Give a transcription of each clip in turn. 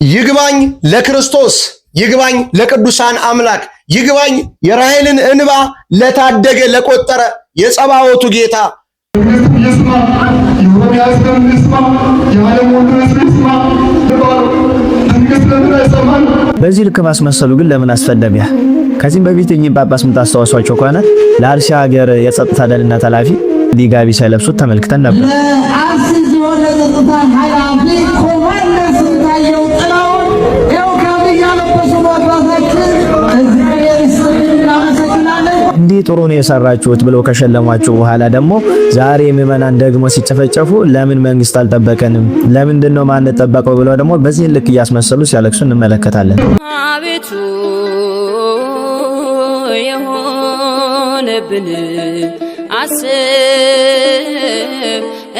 ይግባኝ ለክርስቶስ፣ ይግባኝ ለቅዱሳን አምላክ፣ ይግባኝ የራሔልን እንባ ለታደገ ለቆጠረ የጸባዖቱ ጌታ በዚህ ልክ ማስመሰሉ ግን ለምን አስፈለገ? ከዚህም በፊት እኚህ ጳጳስ የምታስታውሷቸው ከሆነ ለአርሲ ሀገር የጸጥታ ደህንነት ኃላፊ ሊጋቢ ሳይለብሱት ተመልክተን ነበር። እንዲህ ጥሩ ነው የሰራችሁት ብለው ከሸለሟቸው በኋላ ደግሞ ዛሬ ምዕመናን ደግሞ ሲጨፈጨፉ ለምን መንግስት አልጠበቀንም? ለምንድን ነው ማን ተጠበቀው ብለው ደግሞ በዚህ ልክ እያስመሰሉ ሲያለቅሱ እንመለከታለን። አቤቱ የሆነብን አስብ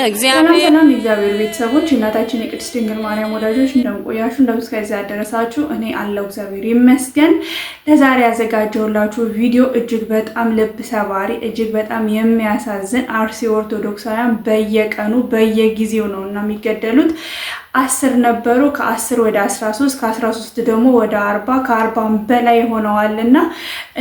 እግዚአብሔር። ሰላም እግዚአብሔር ቤተሰቦች፣ እናታችን የቅድስት ድንግል ማርያም ወዳጆች እንደምቆያችሁ እንደምስከዛ ያደረሳችሁ እኔ አለው እግዚአብሔር ይመስገን። ለዛሬ ያዘጋጀሁላችሁ ቪዲዮ እጅግ በጣም ልብ ሰባሪ እጅግ በጣም የሚያሳዝን አርሲ ኦርቶዶክሳውያን በየቀኑ በየጊዜው ነውና የሚገደሉት 10 ነበሩ። ከ10 ወደ 13 ከ13 ደግሞ ወደ 40 ከ40 በላይ ሆነዋልና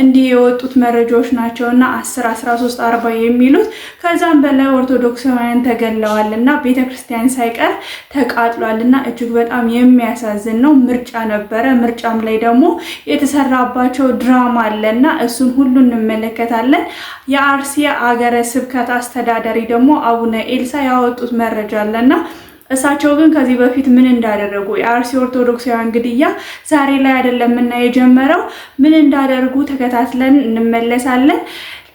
እንዲህ የወጡት መረጃዎች ናቸውና 10 13 40 የሚሉት ከዛም በላይ ኦርቶዶክሳውያን ተገለዋልና ቤተክርስቲያን ሳይቀር ተቃጥሏልና እጅግ በጣም የሚያሳዝን ነው። ምርጫ ነበረ። ምርጫም ላይ ደግሞ የተሰራባቸው ድራማ አለና እሱን ሁሉ እንመለከታለን። የአርሲ ሀገረ ስብከት አስተዳዳሪ ደግሞ አቡነ ኤልሳ ያወጡት መረጃ አለና እሳቸው ግን ከዚህ በፊት ምን እንዳደረጉ የአርሲ ኦርቶዶክሳውያን ግድያ ዛሬ ላይ አይደለም እና የጀመረው ምን እንዳደረጉ ተከታትለን እንመለሳለን።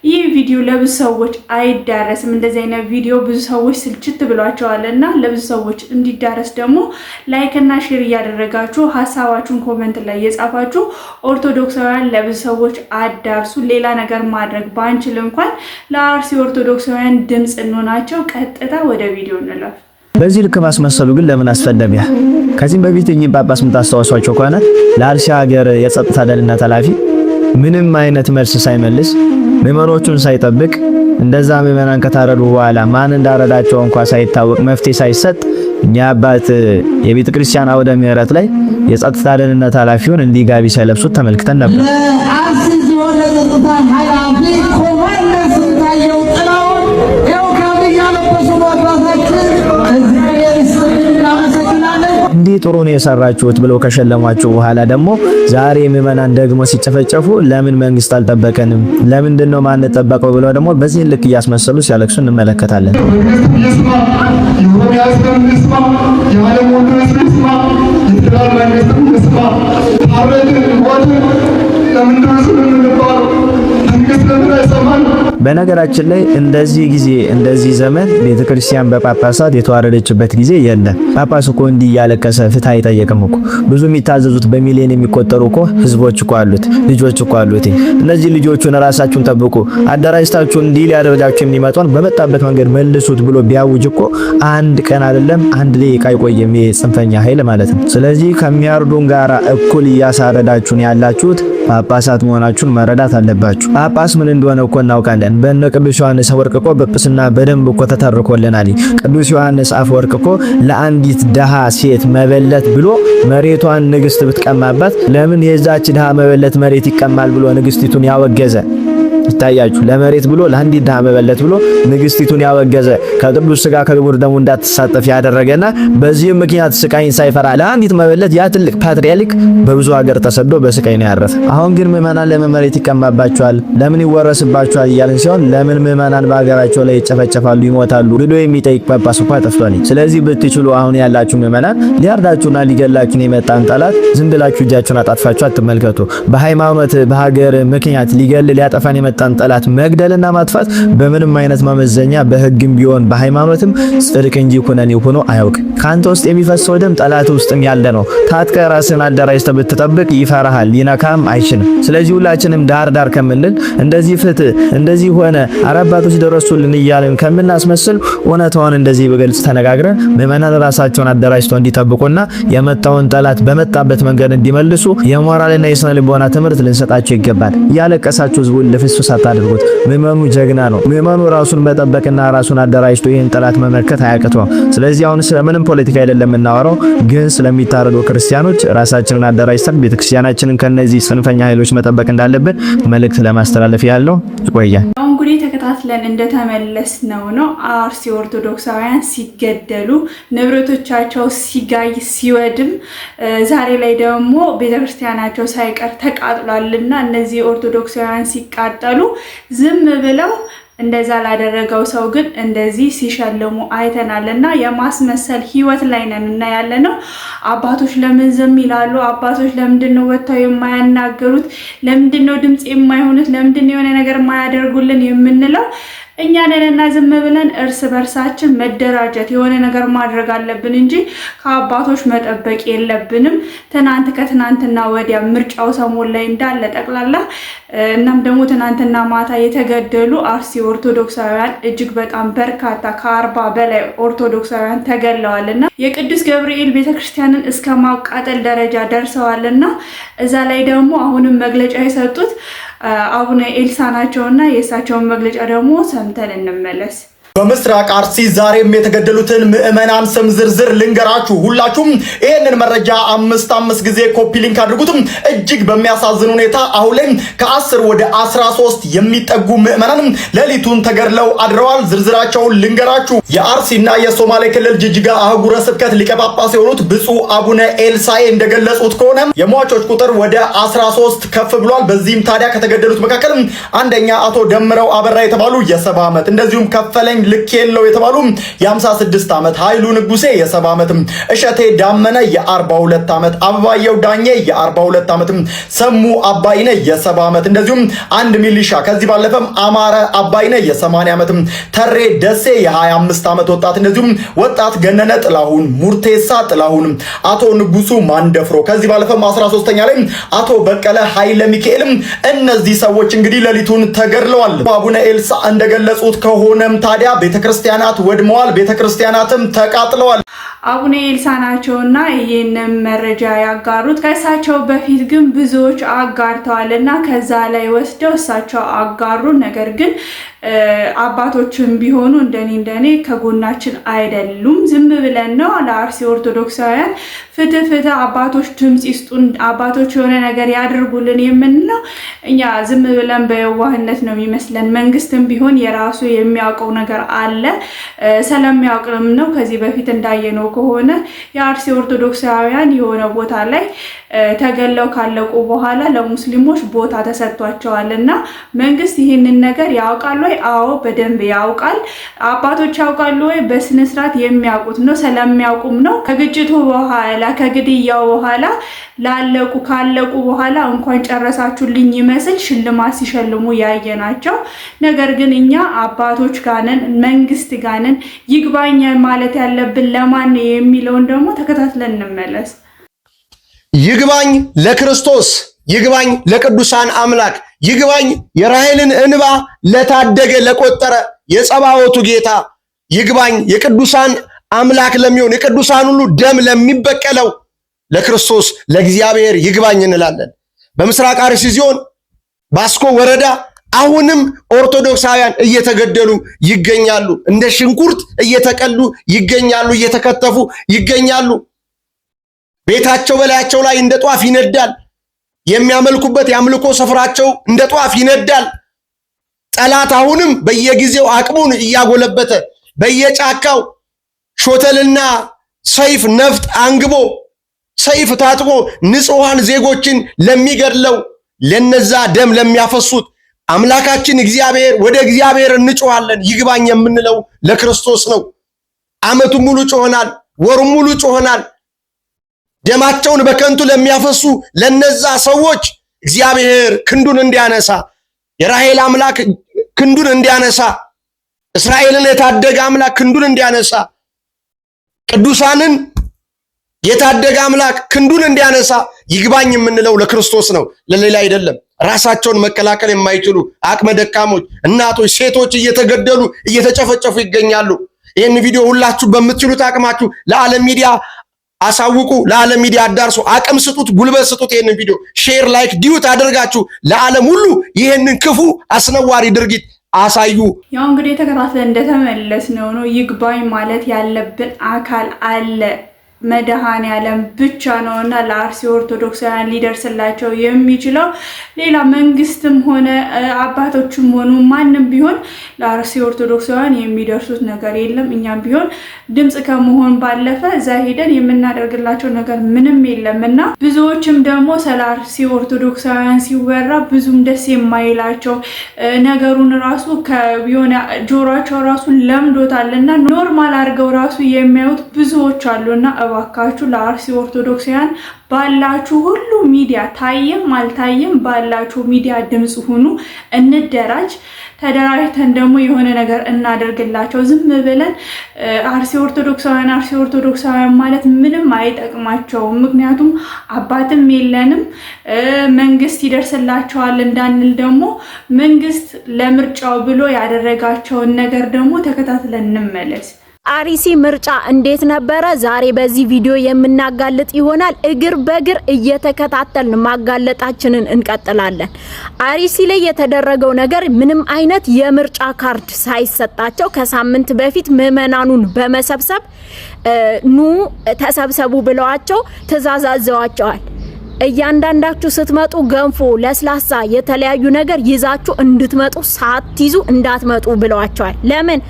ይህ ቪዲዮ ለብዙ ሰዎች አይዳረስም። እንደዚህ አይነት ቪዲዮ ብዙ ሰዎች ስልችት ብሏቸዋልና ለብዙ ሰዎች እንዲዳረስ ደግሞ ላይክ እና ሼር እያደረጋችሁ ሐሳባችሁን ኮሜንት ላይ የጻፋችሁ ኦርቶዶክሳውያን ለብዙ ሰዎች አዳርሱ። ሌላ ነገር ማድረግ ባንችል እንኳን ለአርሲ ኦርቶዶክሳውያን ድምጽ እንሆናቸው። ቀጥታ ወደ ቪዲዮ እንለፍ። በዚህ ልክ ማስመሰሉ ግን ለምን አስፈለገ? ከዚህም በፊት እኚህ ጳጳስ የምታስታውሷቸው ከሆነ ለአርሲ ሀገር የጸጥታ ደህንነት ኃላፊ ምንም አይነት መልስ ሳይመልስ ምዕመኖቹን ሳይጠብቅ እንደዛ ምዕመናን ከታረዱ በኋላ ማን እንዳረዳቸው እንኳን ሳይታወቅ መፍትሄ ሳይሰጥ እኛ አባት የቤተ ክርስቲያን አውደ ምሕረት ላይ የጸጥታ ደህንነት ኃላፊውን እንዲህ ጋቢ ሳይለብሱት ተመልክተን ነበር። እንዲህ ጥሩ ነው የሰራችሁት ብለው ከሸለሟቸው በኋላ ደግሞ ዛሬ ምዕመናን ደግሞ ሲጨፈጨፉ ለምን መንግስት አልጠበቀንም? ለምንድን ነው ማን ተጠበቀው ብለው ደግሞ በዚህ ልክ እያስመሰሉ ሲያለቅሱ እንመለከታለን። በነገራችን ላይ እንደዚህ ጊዜ እንደዚህ ዘመን ቤተክርስቲያን በጳጳሳት የተዋረደችበት ጊዜ የለም። ጳጳስ እኮ እንዲህ ያለቀሰ ፍትህ አይጠየቅም እኮ። ብዙ የሚታዘዙት በሚሊዮን የሚቆጠሩ እኮ ህዝቦች እኮ አሉት፣ ልጆች እኮ አሉት። እነዚህ ልጆቹን ራሳችሁን ጠብቁ፣ አደራጅታችሁ እንዲህ ሊያደርጋችሁ የሚመጣውን በመጣበት መንገድ መልሱት ብሎ ቢያውጅ እኮ አንድ ቀን አይደለም አንድ ደቂቃ አይቆይም የጽንፈኛ ኃይል ማለት ነው። ስለዚህ ከሚያርዱን ጋራ እኩል እያሳረዳችሁን ያላችሁት ጳጳሳት መሆናችሁን መረዳት አለባችሁ። ጳጳስ ምን እንደሆነ እኮ እናውቃለን። በእነ ቅዱስ ዮሐንስ አፈወርቅ እኮ ጵጵስና በደንብ እኮ ተተርኮልናል። ቅዱስ ዮሐንስ አፈወርቅ እኮ ለአንዲት ደሃ ሴት መበለት ብሎ መሬቷን ንግስት ብትቀማባት ለምን የዛች ደሃ መበለት መሬት ይቀማል ብሎ ንግስቲቱን ያወገዘ ይታያችሁ። ለመሬት ብሎ ለአንዲት ደሃ መበለት ብሎ ንግስቲቱን ያወገዘ ከቅዱስ ሥጋ ከክቡር ደሙ እንዳትሳተፍ ያደረገና በዚህ ምክንያት ስቃይን ሳይፈራ ለአንዲት መበለት ያ ትልቅ ፓትርያርክ በብዙ ሀገር ተሰዶ በስቃይ ነው ያረፈ። አሁን ግን ምዕመናን ለምን መሬት ይቀማባቸዋል፣ ለምን ይወረስባቸዋል እያልን ሲሆን ለምን ምዕመናን በሀገራቸው ላይ ይጨፈጨፋሉ፣ ይሞታሉ ብሎ የሚጠይቅ ጳጳስ እንኳን ጠፍቷል። ስለዚህ ብትችሉ አሁን ያላችሁ ምዕመናን ሊያርዳችሁና ሊገላችሁን የመጣን ጠላት ዝም ብላችሁ እጃችሁን አጣጥፋችሁ አትመልከቱ። በሃይማኖት በሀገር ምክንያት ሊገል ሊያጠፋን የመጣን ጠላት መግደልና ማጥፋት በምንም አይነት መመዘኛ በህግም ቢሆን በሃይማኖትም ጽድቅ እንጂ ኩነኔ ሆኖ አያውቅም። ካንተ ውስጥ የሚፈሰው ደም ጠላት ውስጥም ያለ ነው። ታጥቀ ራስን አደራጅተህ ብትጠብቅ ይፈራሃል፣ ሊነካም አይችልም። ስለዚህ ሁላችንም ዳር ከምንል እንደዚህ ፍትህ እንደዚህ ሆነ አረባቶች ደረሱልን እያልን ከምናስመስል እውነታውን እንደዚህ በግልጽ ተነጋግረን ምዕመናን ራሳቸውን አደራጅተው እንዲጠብቁና የመጣውን ጠላት በመጣበት መንገድ እንዲመልሱ የሞራልና የስነ ልቦና ትምህርት ልንሰጣቸው ይገባል። ያለቀሳችሁ ህዝቡን ለፍሱ ሱስ አታድርጉት። ምዕመኑ ጀግና ነው። ምዕመኑ ራሱን መጠበቅና ራሱን አደራጅቶ ይህን ጠላት መመከት አያቅተው። ስለዚህ አሁን ስለምንም ፖለቲካ አይደለም የምናወራው፣ ግን ስለሚታረዱ ክርስቲያኖች ራሳችንን አደራጅተን ቤተክርስቲያናችንን ከነዚህ ጽንፈኛ ኃይሎች መጠበቅ እንዳለብን መልእክት ለማስተላለፍ ያለው ይቆያል። እንግዲህ ተከታትለን እንደተመለስ ነው አርሲ ኦርቶዶክሳውያን ሲገደሉ ንብረቶቻቸው ሲጋይ ሲወድም ዛሬ ላይ ደግሞ ቤተክርስቲያናቸው ሳይቀር ተቃጥሏልና እነዚህ ኦርቶዶክሳውያን ሲቃጠሉ ዝም ብለው እንደዛ ላደረገው ሰው ግን እንደዚህ ሲሸልሙ አይተናልና የማስመሰል ህይወት ላይ ነን እና ያለነው። አባቶች ለምን ዝም ይላሉ? አባቶች ለምንድነው ወጥተው የማያናገሩት? ለምንድነው ድምጽ የማይሆኑት? ለምንድነው የሆነ ነገር የማያደርጉልን የምንለው? እኛ ነንና ዝም ብለን እርስ በርሳችን መደራጀት የሆነ ነገር ማድረግ አለብን እንጂ ከአባቶች መጠበቅ የለብንም። ከትናንትና ወዲያ ምርጫው ሰሞን ላይ እንዳለ ጠቅላላ እናም ደግሞ ትናንትና ማታ የተገደሉ አርሲ ኦርቶዶክሳውያን እጅግ በጣም በርካታ ከ40 በላይ ኦርቶዶክሳውያን ተገለዋልና የቅዱስ ገብርኤል ቤተክርስቲያንን እስከ ማቃጠል ደረጃ ደርሰዋልና እዛ ላይ ደግሞ አሁንም መግለጫ የሰጡት አቡነ ኤልሳ ናቸውና የእሳቸውን መግለጫ ደግሞ ሰምተን እንመለስ። በምስራቅ አርሲ ዛሬም የተገደሉትን ምዕመናን ስም ዝርዝር ልንገራችሁ። ሁላችሁም ይሄንን መረጃ 5 ጊዜ ኮፒ ሊንክ አድርጉት። እጅግ በሚያሳዝን ሁኔታ አሁን ላይ ከ10 ወደ 13 የሚጠጉ ምዕመናን ሌሊቱን ተገድለው አድረዋል። ዝርዝራቸውን ልንገራችሁ። የአርሲና የሶማሌ ክልል ጅጅጋ አህጉረ ስብከት ሊቀ ጳጳስ የሆኑት ብፁዕ አቡነ ኤልሳኤ እንደገለጹት ከሆነ የሟቾች ቁጥር ወደ 13 ከፍ ብሏል። በዚህም ታዲያ ከተገደሉት መካከል አንደኛ አቶ ደምረው አበራ የተባሉ የ70 ዓመት እንደዚሁም ከፈለኝ ልክ የለው የተባሉ የ56 ዓመት፣ ኃይሉ ንጉሴ የ70 ዓመት፣ እሸቴ ዳመነ የ42 ዓመት፣ አበባየው ዳኜ የ42 ዓመት፣ ሰሙ አባይነ የ70 ዓመት እንደዚሁም አንድ ሚሊሻ ከዚህ ባለፈም አማረ አባይነ የ80 ዓመት፣ ተሬ ደሴ የ25 ዓመት ወጣት እንደዚሁም ወጣት ገነነ ጥላሁን፣ ሙርቴሳ ጥላሁን፣ አቶ ንጉሱ ማንደፍሮ ከዚህ ባለፈም 13ኛ ላይ አቶ በቀለ ኃይለ ሚካኤልም እነዚህ ሰዎች እንግዲህ ሌሊቱን ተገድለዋል። አቡነ ኤልሳ እንደገለጹት ከሆነም ታዲያ ቤተክርስቲያናት ወድመዋል፣ ቤተክርስቲያናትም ተቃጥለዋል። አቡነ ኤልሳ ናቸውና ይሄንን መረጃ ያጋሩት። ከእሳቸው በፊት ግን ብዙዎች አጋርተዋልና ከዛ ላይ ወስደው እሳቸው አጋሩ። ነገር ግን አባቶችም ቢሆኑ እንደኔ ከጎናችን አይደሉም። ዝም ብለን ነው ለአርሲ ኦርቶዶክሳውያን ፍትህ አባቶች ድምጽ ይስጡን፣ አባቶች የሆነ ነገር ያድርጉልን የምንለው እኛ ዝም ብለን በየዋህነት ነው የሚመስለን። መንግስትም ቢሆን የራሱ የሚያውቀው ነገር አለ። ስለሚያውቅም ነው ከዚህ በፊት እንዳየነው ከሆነ የአርሲ ኦርቶዶክሳውያን የሆነ ቦታ ላይ ተገለው ካለቁ በኋላ ለሙስሊሞች ቦታ ተሰጥቷቸዋልና መንግስት ይህንን ነገር ያውቃል ወይ? አዎ በደንብ ያውቃል። አባቶች ያውቃሉ ወይ? በስነ ስርዓት የሚያውቁት ነው። ስለሚያውቁም ነው ከግጭቱ በኋላ ከግድያው በኋላ ካለቁ በኋላ እንኳን ጨረሳችሁልኝ ይመስል ሽልማት ሲሸልሙ ያየናቸው። ነገር ግን እኛ አባቶች ጋነን፣ መንግስት ጋነን። ይግባኝ ማለት ያለብን ለማን የሚለውን ደግሞ ተከታትለን እንመለስ። ይግባኝ ለክርስቶስ፣ ይግባኝ ለቅዱሳን አምላክ፣ ይግባኝ የራሔልን እንባ ለታደገ ለቆጠረ የጸባዖቱ ጌታ፣ ይግባኝ የቅዱሳን አምላክ ለሚሆን የቅዱሳን ሁሉ ደም ለሚበቀለው ለክርስቶስ ለእግዚአብሔር ይግባኝ እንላለን። በምስራቅ አርሲ ዞን ባስኮ ወረዳ አሁንም ኦርቶዶክሳውያን እየተገደሉ ይገኛሉ። እንደ ሽንኩርት እየተቀሉ ይገኛሉ፣ እየተከተፉ ይገኛሉ። ቤታቸው በላያቸው ላይ እንደ ጧፍ ይነዳል። የሚያመልኩበት የአምልኮ ስፍራቸው እንደ ጧፍ ይነዳል። ጠላት አሁንም በየጊዜው አቅሙን እያጎለበተ በየጫካው ሾተልና ሰይፍ ነፍጥ አንግቦ ሰይፍ ታጥቆ ንጹሃን ዜጎችን ለሚገድለው ለነዛ ደም ለሚያፈሱት አምላካችን እግዚአብሔር ወደ እግዚአብሔር እንጮሃለን። ይግባኝ የምንለው ለክርስቶስ ነው። ዓመቱን ሙሉ ጮሆናል፣ ወሩን ሙሉ ጮሆናል። ደማቸውን በከንቱ ለሚያፈሱ ለነዛ ሰዎች እግዚአብሔር ክንዱን እንዲያነሳ፣ የራሔል አምላክ ክንዱን እንዲያነሳ፣ እስራኤልን የታደገ አምላክ ክንዱን እንዲያነሳ፣ ቅዱሳንን የታደገ አምላክ ክንዱን እንዲያነሳ ይግባኝ የምንለው ለክርስቶስ ነው፣ ለሌላ አይደለም። ራሳቸውን መከላከል የማይችሉ አቅመ ደካሞች፣ እናቶች፣ ሴቶች እየተገደሉ እየተጨፈጨፉ ይገኛሉ። ይህን ቪዲዮ ሁላችሁ በምትችሉት አቅማችሁ ለዓለም ሚዲያ አሳውቁ፣ ለዓለም ሚዲያ አዳርሱ፣ አቅም ስጡት፣ ጉልበት ስጡት። ይህንን ቪዲዮ ሼር፣ ላይክ፣ ዲዩት አድርጋችሁ ለዓለም ሁሉ ይህንን ክፉ አስነዋሪ ድርጊት አሳዩ። ያው እንግዲህ ተከታትለን እንደተመለስ ነው ይግባኝ ማለት ያለብን አካል አለ መድኃኔዓለም ብቻ ነውና ለአርሲ ኦርቶዶክሳውያን ሊደርስላቸው የሚችለው ሌላ መንግስትም ሆነ አባቶችም ሆኑ ማንም ቢሆን ለአርሲ ኦርቶዶክሳውያን የሚደርሱት ነገር የለም። እኛም ቢሆን ድምጽ ከመሆን ባለፈ እዛ ሄደን የምናደርግላቸው ነገር ምንም የለምና ብዙዎችም ደግሞ ስለ አርሲ ኦርቶዶክሳውያን ሲወራ ብዙም ደስ የማይላቸው ነገሩን ራሱ ከቢሆነ ጆሮአቸው ራሱ ለምዶታልና ኖርማል አድርገው ራሱ የሚያዩት ብዙዎች አሉና እባካችሁ ለአርሲ ኦርቶዶክሳውያን ባላችሁ ሁሉ ሚዲያ ታየም አልታየም ባላችሁ ሚዲያ ድምጽ ሁኑ፣ እንደራጅ። ተደራጅተን ደግሞ የሆነ ነገር እናደርግላቸው። ዝም ብለን አርሲ ኦርቶዶክሳውያን ማለት ምንም አይጠቅማቸውም። ምክንያቱም አባትም የለንም፣ መንግስት ይደርስላቸዋል እንዳንል ደግሞ መንግስት ለምርጫው ብሎ ያደረጋቸውን ነገር ደግሞ ተከታትለን እንመለስ። አርሲ ምርጫ እንዴት ነበረ? ዛሬ በዚህ ቪዲዮ የምናጋልጥ ይሆናል። እግር በእግር እየተከታተልን ማጋለጣችንን እንቀጥላለን። አርሲ ላይ የተደረገው ነገር ምንም አይነት የምርጫ ካርድ ሳይሰጣቸው ከሳምንት በፊት ምዕመናኑን በመሰብሰብ ኑ ተሰብሰቡ ብለዋቸው ትዕዛዝ አዘዋቸዋል። እያንዳንዳችሁ ስትመጡ ገንፎ፣ ለስላሳ፣ የተለያዩ ነገር ይዛችሁ እንድትመጡ ሳትይዙ እንዳትመጡ ብለዋቸዋል። ለምን?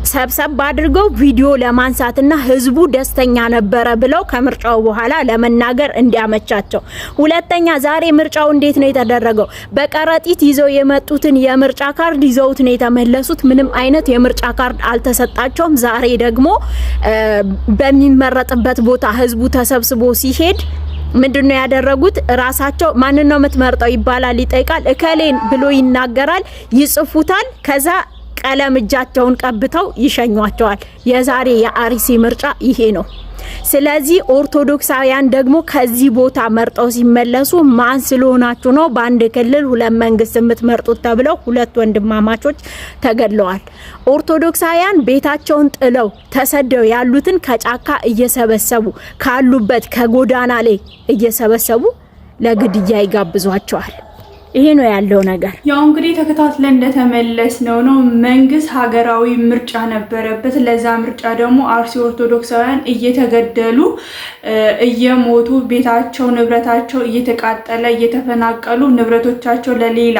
ሰብሰብ አድርገው ቪዲዮ ለማንሳትና ህዝቡ ደስተኛ ነበረ ብለው ከምርጫው በኋላ ለመናገር እንዲያመቻቸው። ሁለተኛ ዛሬ ምርጫው እንዴት ነው የተደረገው? በቀረጢት ይዘው የመጡትን የምርጫ ካርድ ይዘውት ነው የተመለሱት። ምንም አይነት የምርጫ ካርድ አልተሰጣቸውም። ዛሬ ደግሞ በሚመረጥበት ቦታ ህዝቡ ተሰብስቦ ሲሄድ ምንድነው ያደረጉት? ራሳቸው ማንን ነው የምትመርጠው ይባላል፣ ይጠይቃል። እከሌን ብሎ ይናገራል፣ ይጽፉታል። ከዛ ቀለም እጃቸውን ቀብተው ይሸኟቸዋል። የዛሬ የአርሲ ምርጫ ይሄ ነው። ስለዚህ ኦርቶዶክሳውያን ደግሞ ከዚህ ቦታ መርጠው ሲመለሱ ማን ስለሆናችሁ ነው በአንድ ክልል ሁለት መንግስት የምትመርጡት ተብለው ሁለት ወንድማማቾች ተገድለዋል። ኦርቶዶክሳውያን ቤታቸውን ጥለው ተሰደው ያሉትን ከጫካ እየሰበሰቡ ካሉበት ከጎዳና ላይ እየሰበሰቡ ለግድያ ይጋብዟቸዋል። ይሄ ነው ያለው ነገር። ያው እንግዲህ ተከታትለን እንደተመለስ ነው መንግስት ሀገራዊ ምርጫ ነበረበት። ለዛ ምርጫ ደግሞ አርሲ ኦርቶዶክሳውያን እየተገደሉ እየሞቱ ቤታቸው ንብረታቸው እየተቃጠለ እየተፈናቀሉ ንብረቶቻቸው ለሌላ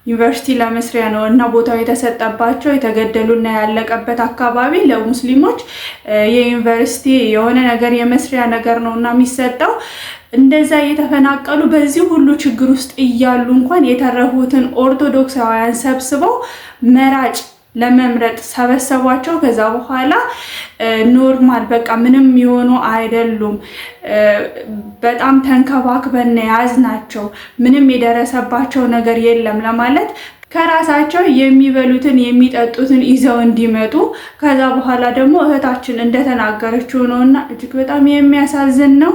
ዩኒቨርሲቲ ለመስሪያ ነው እና ቦታው የተሰጠባቸው የተገደሉና ያለቀበት አካባቢ ለሙስሊሞች የዩኒቨርሲቲ የሆነ ነገር የመስሪያ ነገር ነውና የሚሰጠው እንደዛ የተፈናቀሉ በዚህ ሁሉ ችግር ውስጥ እያሉ እንኳን የተረፉትን ኦርቶዶክሳውያን ሰብስበው መራጭ ለመምረጥ ሰበሰቧቸው። ከዛ በኋላ ኖርማል በቃ ምንም የሆኑ አይደሉም፣ በጣም ተንከባክበን ያዝናቸው፣ ምንም የደረሰባቸው ነገር የለም ለማለት ከራሳቸው የሚበሉትን የሚጠጡትን ይዘው እንዲመጡ ከዛ በኋላ ደግሞ እህታችን እንደተናገረችው ነውና እጅግ በጣም የሚያሳዝን ነው።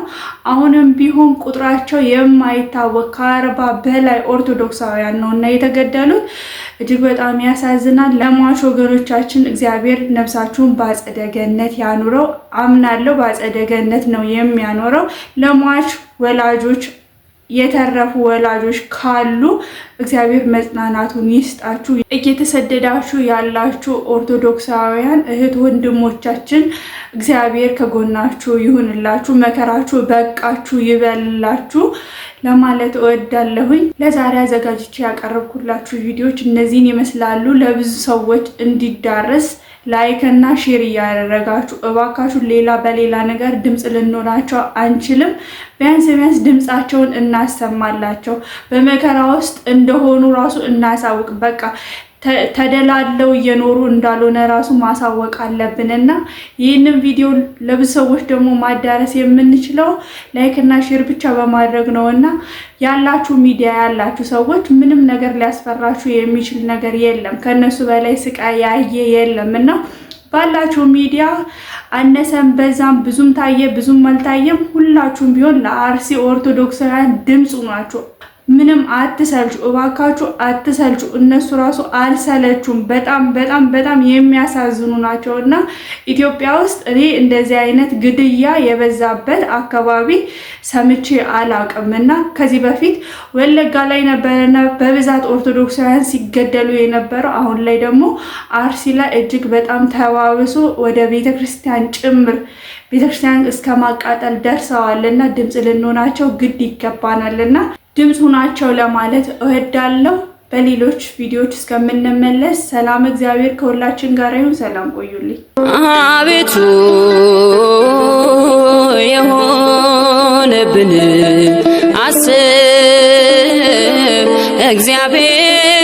አሁንም ቢሆን ቁጥራቸው የማይታወቅ ከ40 በላይ ኦርቶዶክሳውያን ነውና የተገደሉት። እጅግ በጣም ያሳዝናል። ለሟች ወገኖቻችን እግዚአብሔር ነፍሳችሁን በአጸደ ገነት ያኑረው። አምናለሁ በአጸደ ገነት ነው የሚያኖረው። ለሟች ወላጆች የተረፉ ወላጆች ካሉ እግዚአብሔር መጽናናቱን ይስጣችሁ። እየተሰደዳችሁ ያላችሁ ኦርቶዶክሳውያን እህት ወንድሞቻችን እግዚአብሔር ከጎናችሁ ይሁንላችሁ፣ መከራችሁ በቃችሁ ይበላችሁ ለማለት እወዳለሁኝ። ለዛሬ አዘጋጅቼ ያቀረብኩላችሁ ቪዲዮዎች እነዚህን ይመስላሉ። ለብዙ ሰዎች እንዲዳረስ ላይክ እና ሼር እያደረጋችሁ እባካችሁ ሌላ በሌላ ነገር ድምጽ ልንሆናቸው አንችልም። ቢያንስ ድምጻቸውን እናሰማላቸው። በመከራ ውስጥ እንደሆኑ ራሱ እናሳውቅ። በቃ ተደላለው እየኖሩ እንዳልሆነ ራሱ ማሳወቅ አለብንና ይህንን ቪዲዮ ለብዙ ሰዎች ደግሞ ማዳረስ የምንችለው ላይክ እና ሼር ብቻ በማድረግ ነውና ያላችሁ ሚዲያ ያላችሁ ሰዎች ምንም ነገር ሊያስፈራችሁ የሚችል ነገር የለም። ከነሱ በላይ ስቃይ ያየ የለምና ባላችሁ ሚዲያ አነሰም በዛም ብዙም ታየ ብዙም አልታየም ሁላችሁም ቢሆን ለአርሲ ኦርቶዶክሳውያን ድምጽ ናችሁ። ምንም አትሰልቹ፣ እባካችሁ አትሰልቹ። እነሱ ራሱ አልሰለቹም። በጣም የሚያሳዝኑ ናቸውና ኢትዮጵያ ውስጥ እኔ እንደዚህ አይነት ግድያ የበዛበት አካባቢ ሰምቼ አላቅምና ከዚህ በፊት ወለጋ ላይ ነበርና በብዛት ኦርቶዶክሳውያን ሲገደሉ የነበረው አሁን ላይ ደግሞ አርሲ ላይ እጅግ በጣም ተባብሶ ወደ ቤተክርስቲያን ጭምር ቤተክርስቲያን እስከ ማቃጠል ደርሰዋልና ድምጽ ልንሆናቸው ግድ ይገባናልና ድምጽ ሆናቸው ለማለት እወዳለሁ። በሌሎች ቪዲዮዎች እስከምንመለስ ሰላም እግዚአብሔር ከሁላችን ጋር ይሁን። ሰላም ቆዩልኝ። አቤቱ የሆነብን አስብ እግዚአብሔር